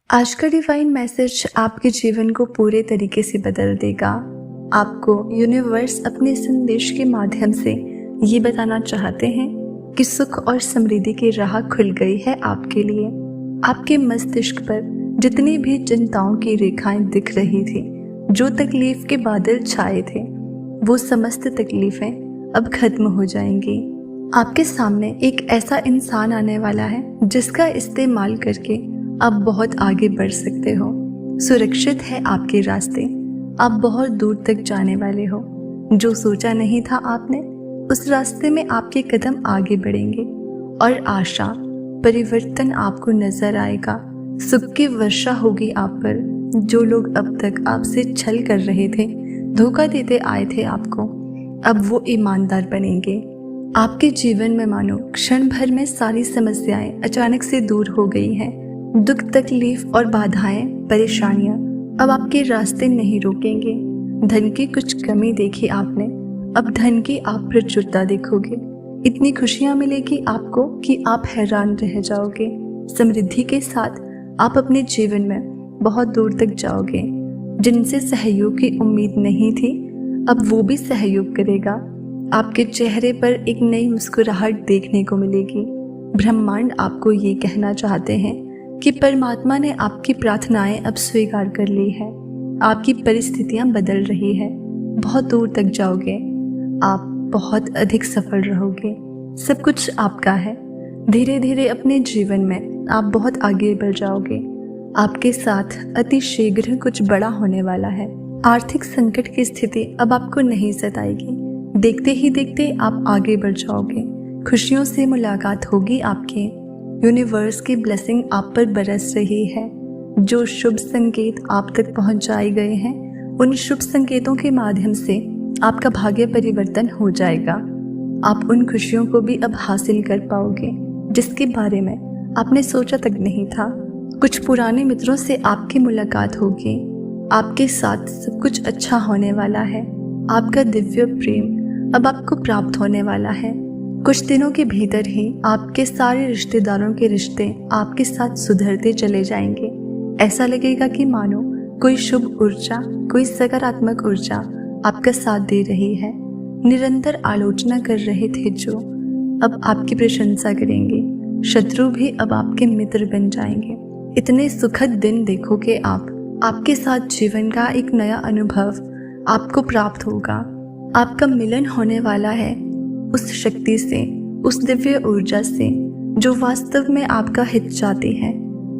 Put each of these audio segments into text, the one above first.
आज का divine message आपके जीवन को पूरे तरीके से बदल देगा। आपको यूनिवर्स अपने संदेश के माध्यम से ये बताना चाहते हैं कि सुख और समृद्धि की राह खुल गई है आपके लिए। आपके मस्तिष्क पर जितनी भी चिंताओं की रेखाएं दिख रही थी, जो तकलीफ के बादल छाए थे, वो समस्त तकलीफें अब खत्म हो जाएंगी। आपके सामने एक ऐसा इंसान आने वाला है जिसका इस्तेमाल करके आप बहुत आगे बढ़ सकते हो। सुरक्षित है आपके रास्ते, आप बहुत दूर तक जाने वाले हो। जो सोचा नहीं था आपने, उस रास्ते में आपके कदम आगे बढ़ेंगे और आशा, परिवर्तन आपको नजर आएगा। सुख की वर्षा होगी आप पर। जो लोग अब तक आपसे छल कर रहे थे, धोखा देते आए थे आपको, अब वो ईमानदार बनेंगे। आपके जीवन में मानो क्षण भर में सारी समस्याएं अचानक से दूर हो गई हैं। दुख, तकलीफ और बाधाएं, परेशानियां अब आपके रास्ते नहीं रोकेंगे। धन की कुछ कमी देखी आपने, अब धन की आप प्रचुरता देखोगे। इतनी खुशियां मिलेगी आपको कि आप हैरान रह जाओगे। समृद्धि के साथ आप अपने जीवन में बहुत दूर तक जाओगे। जिनसे सहयोग की उम्मीद नहीं थी, अब वो भी सहयोग करेगा। आपके चेहरे पर एक नई मुस्कुराहट देखने को मिलेगी। ब्रह्मांड आपको ये कहना चाहते हैं कि परमात्मा ने आपकी प्रार्थनाएं अब स्वीकार कर ली है। आपकी परिस्थितियां बदल रही है। बहुत दूर तक जाओगे, आप बहुत अधिक सफल रहोगे। सब कुछ आपका है। धीरे धीरे अपने जीवन में आप बहुत आगे बढ़ जाओगे। आपके साथ अति शीघ्र कुछ बड़ा होने वाला है। आर्थिक संकट की स्थिति अब आपको नहीं सताएगी। देखते ही देखते आप आगे बढ़ जाओगे। खुशियों से मुलाकात होगी आपके। यूनिवर्स की ब्लेसिंग आप पर बरस रही है। जो शुभ संकेत आप तक पहुंचाए गए हैं, उन शुभ संकेतों के माध्यम से आपका भाग्य परिवर्तन हो जाएगा। आप उन खुशियों को भी अब हासिल कर पाओगे जिसके बारे में आपने सोचा तक नहीं था। कुछ पुराने मित्रों से आपकी मुलाकात होगी। आपके साथ सब कुछ अच्छा होने वाला है। आपका दिव्य प्रेम अब आपको प्राप्त होने वाला है। कुछ दिनों के भीतर ही आपके सारे रिश्तेदारों के रिश्ते आपके साथ सुधरते चले जाएंगे। ऐसा लगेगा कि मानो कोई शुभ ऊर्जा, कोई सकारात्मक ऊर्जा आपका साथ दे रही है। निरंतर आलोचना कर रहे थे जो, अब आपकी प्रशंसा करेंगे। शत्रु भी अब आपके मित्र बन जाएंगे। इतने सुखद दिन देखोगे आप। आपके साथ जीवन का एक नया अनुभव आपको प्राप्त होगा। आपका मिलन होने वाला है उस शक्ति से, उस दिव्य ऊर्जा से जो वास्तव में आपका हित चाहती है।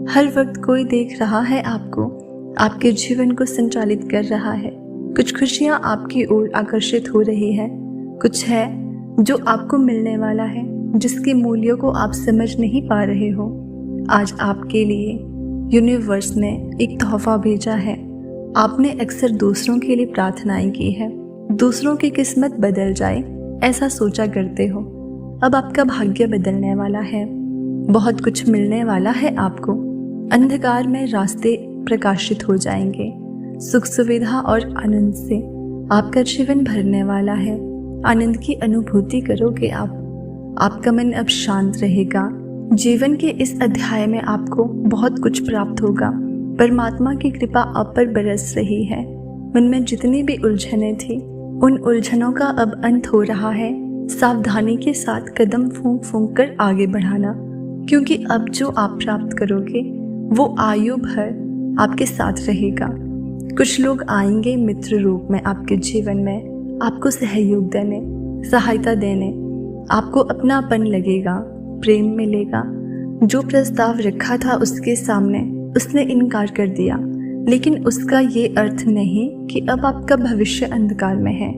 हर वक्त कोई देख रहा है आपको, आपके जीवन को संचालित कर रहा है। कुछ खुशियां आपकी ओर आकर्षित हो रही है। कुछ है जो आपको मिलने वाला है, जिसके मूल्यों को आप समझ नहीं पा रहे हो। आज आपके लिए यूनिवर्स ने एक तोहफा भेजा है। आपने अक्सर दूसरों के लिए प्रार्थनाएं की है, दूसरों की किस्मत बदल जाए ऐसा सोचा करते हो। अब आपका भाग्य बदलने वाला है। बहुत कुछ मिलने वाला है आपको। अंधकार में रास्ते प्रकाशित हो जाएंगे। सुख, सुविधा और आनंद से आपका जीवन भरने वाला है। आनंद की अनुभूति करोगे आप। आपका मन अब शांत रहेगा। जीवन के इस अध्याय में आपको बहुत कुछ प्राप्त होगा। परमात्मा की कृपा आप पर बरस रही है। मन में जितनी भी उलझनें थी, उन उलझनों का अब अंत हो रहा है। सावधानी के साथ कदम फूंक फूंक कर आगे बढ़ाना, क्योंकि अब जो आप प्राप्त करोगे वो आयु भर आपके साथ रहेगा। कुछ लोग आएंगे मित्र रूप में आपके जीवन में, आपको सहयोग देने, सहायता देने। आपको अपनापन लगेगा, प्रेम मिलेगा। जो प्रस्ताव रखा था उसके सामने, उसने इनकार कर दिया, लेकिन उसका ये अर्थ नहीं कि अब आपका भविष्य अंधकार में है।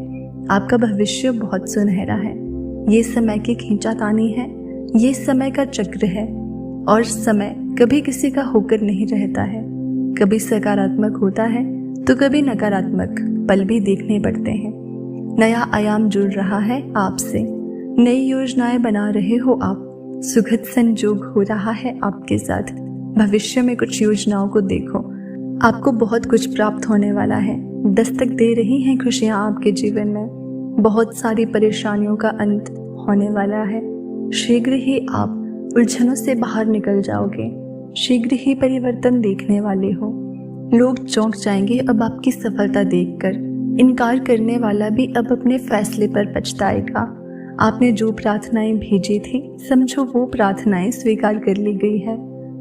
आपका भविष्य बहुत सुनहरा है। ये समय की खींचातानी है, ये समय का चक्र है। और समय कभी किसी का होकर नहीं रहता है। कभी सकारात्मक होता है तो कभी नकारात्मक पल भी देखने पड़ते हैं। नया आयाम जुड़ रहा है आपसे। नई योजनाएं बना रहे हो आप। सुखद संयोग हो रहा है आपके साथ। भविष्य में कुछ योजनाओं को देखो। आपको बहुत कुछ प्राप्त होने वाला है। दस्तक दे रही हैं खुशियां आपके जीवन में। बहुत सारी परेशानियों का अंत होने वाला है। शीघ्र ही आप उलझनों से बाहर निकल जाओगे। शीघ्र ही परिवर्तन देखने वाले हो। लोग चौंक जाएंगे अब आपकी सफलता देखकर। इनकार करने वाला भी अब अपने फैसले पर पछताएगा। आपने जो प्रार्थनाएं भेजी थी, समझो वो प्रार्थनाएं स्वीकार कर ली गई है।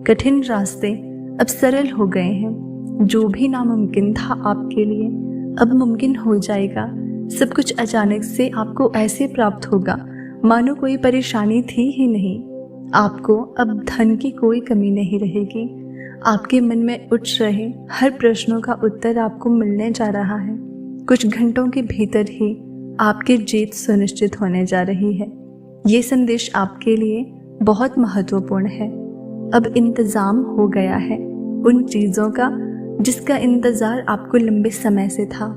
कठिन रास्ते अब सरल हो गए हैं। जो भी नामुमकिन था आपके लिए अब मुमकिन हो जाएगा। सब कुछ अचानक से आपको ऐसे प्राप्त होगा मानो कोई परेशानी थी ही नहीं। आपको अब धन की कोई कमी नहीं रहेगी। आपके मन में उठ रहे हर प्रश्नों का उत्तर आपको मिलने जा रहा है। कुछ घंटों के भीतर ही आपकी जीत सुनिश्चित होने जा रही है। ये संदेश आपके लिए बहुत महत्वपूर्ण है। अब इंतजाम हो गया है उन चीज़ों का जिसका इंतज़ार आपको लंबे समय से था।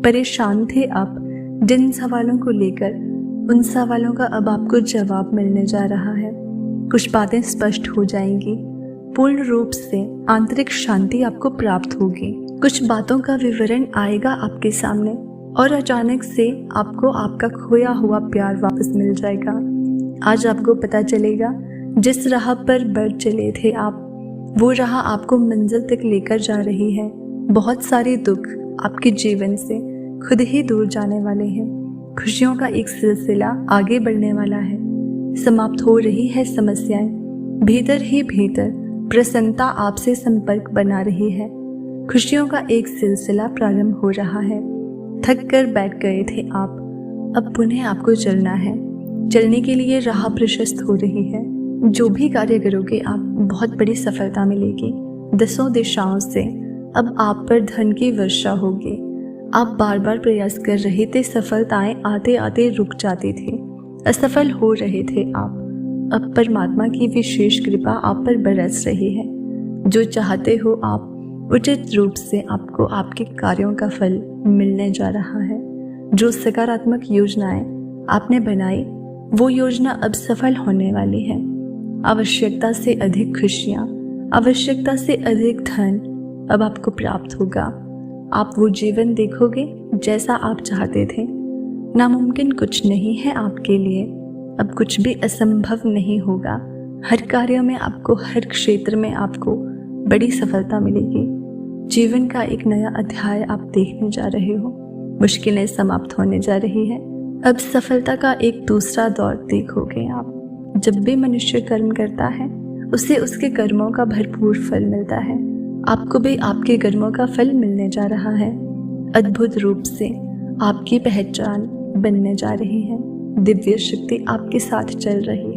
परेशान थे आप जिन सवालों को लेकर, उन सवालों का अब आपको जवाब मिलने जा रहा है। कुछ बातें स्पष्ट हो जाएंगी। पूर्ण रूप से आंतरिक शांति आपको प्राप्त होगी। कुछ बातों का विवरण आएगा आपके सामने और अचानक से आपको आपका खोया हुआ प्यार वापस मिल जाएगा। आज आपको पता चलेगा जिस राह पर बढ़ चले थे आप, वो राह आपको मंजिल तक लेकर जा रही है। बहुत सारे दुख आपके जीवन से खुद ही दूर जाने वाले हैं। खुशियों का एक सिलसिला आगे बढ़ने वाला है। समाप्त हो रही है समस्याएं। भीतर ही भीतर प्रसन्नता आपसे संपर्क बना रही है। खुशियों का एक सिलसिला प्रारंभ हो रहा है। थक कर बैठ गए थे आप, अब पुनः आपको चलना है। चलने के लिए राह प्रशस्त हो रही है। जो भी कार्य करोगे आप, बहुत बड़ी सफलता मिलेगी। 10 दिशाओं से अब आप पर धन की वर्षा होगी। आप बार बार प्रयास कर रहे थे, सफलताएं आते आते रुक जाती थी, असफल हो रहे थे आप। अब परमात्मा की विशेष कृपा आप पर बरस रही है। जो चाहते हो आप, उचित रूप से आपको आपके कार्यों का फल मिलने जा रहा है। जो सकारात्मक योजनाएं आपने बनाई, वो योजना अब सफल होने वाली है। आवश्यकता से अधिक खुशियाँ, आवश्यकता से अधिक धन अब आपको प्राप्त होगा। आप वो जीवन देखोगे जैसा आप चाहते थे। नामुमकिन कुछ नहीं है आपके लिए। अब कुछ भी असंभव नहीं होगा। हर कार्य में आपको, हर क्षेत्र में आपको बड़ी सफलता मिलेगी। जीवन का एक नया अध्याय आप देखने जा रहे हो। मुश्किलें समाप्त होने जा रही है। अब सफलता का एक दूसरा दौर देखोगे आप। जब भी मनुष्य कर्म करता है, उसे उसके कर्मों का भरपूर फल मिलता है। आपको भी आपके कर्मों का फल मिलने जा रहा है। अद्भुत रूप से आपकी पहचान बनने जा रही है। दिव्य शक्ति आपके साथ चल रही है।